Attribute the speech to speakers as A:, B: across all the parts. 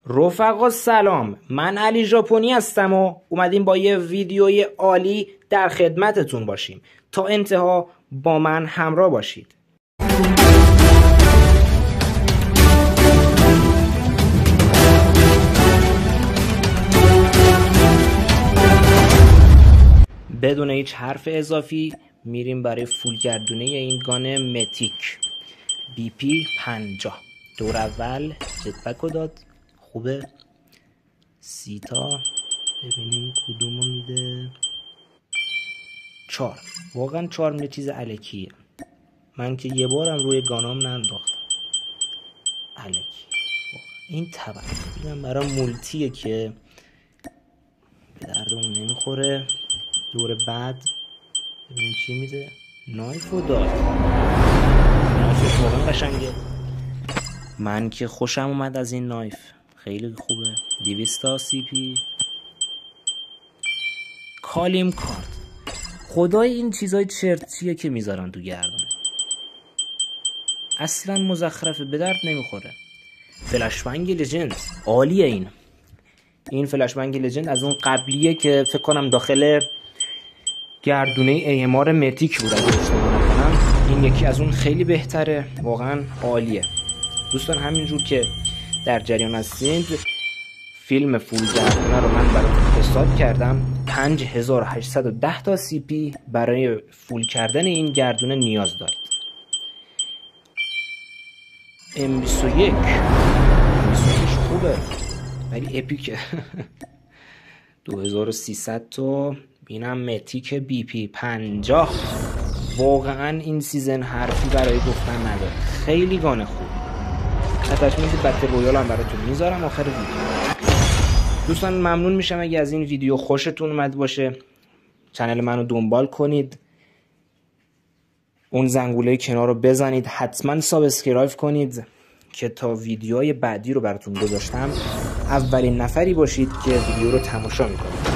A: رفقا سلام، من علی ژاپنی هستم و اومدیم با یه ویدیوی عالی در خدمتتون باشیم. تا انتها با من همراه باشید. بدون هیچ حرف اضافی میریم برای فول گردونه این گان متیک BP 50. دور اول جتپک رو داد، خوبه. 30 تا ببینیم کدومو میده. 4. واقعا 4 میده، چیز الکیه. من که یه بارم روی گانام ننداختم. الکی این طبعا اینم برای مولتیه که به دردمون نمیخوره. دور بعد ببینیم چی میده. نایفو داد. نایف واقعا قشنگه. من که خوشم اومد از این نایف، خیلی خوبه. 200 تا CP. کالیم کارت. خدای این چیزای چرتیه که میذارن تو گردونه، اصلا مزخرفه، به درد نمیخوره. فلشبنگ لژند عالیه. این فلشبنگ لژند از اون قبلیه که فکر کنم داخل گردونه AMR متیک بود اگه اشتباه نکنم. این یکی از اون خیلی بهتره، واقعا عالیه. دوستان همینجور که در جریان هستید، فیلم فول گردونه رو من براتون حساب کردم. 5810 تا CP برای فول کردن این گردونه نیاز دارید. M21 خوبه ولی اپیکه. 2300 تا. بینم متیک BP 50. واقعا این سیزن حرفی برای گفتن نداره، خیلی گانه خوب. اتچمنت بتل رویال هم براتون میذارم آخر ویدیو. دوستان ممنون میشم اگه از این ویدیو خوشتون اومد باشه، چنل منو دنبال کنید، اون زنگوله کنار رو بزنید، حتما سابسکرایب کنید که تا ویدیوهای بعدی رو براتون گذاشتم اولین نفری باشید که ویدیو رو تماشا میکنید.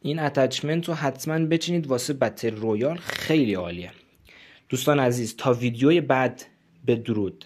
A: این اتچمنت رو حتما بچینید واسه بتل رویال، خیلی عالیه. دوستان عزیز تا ویدیوی بعد، بدرود.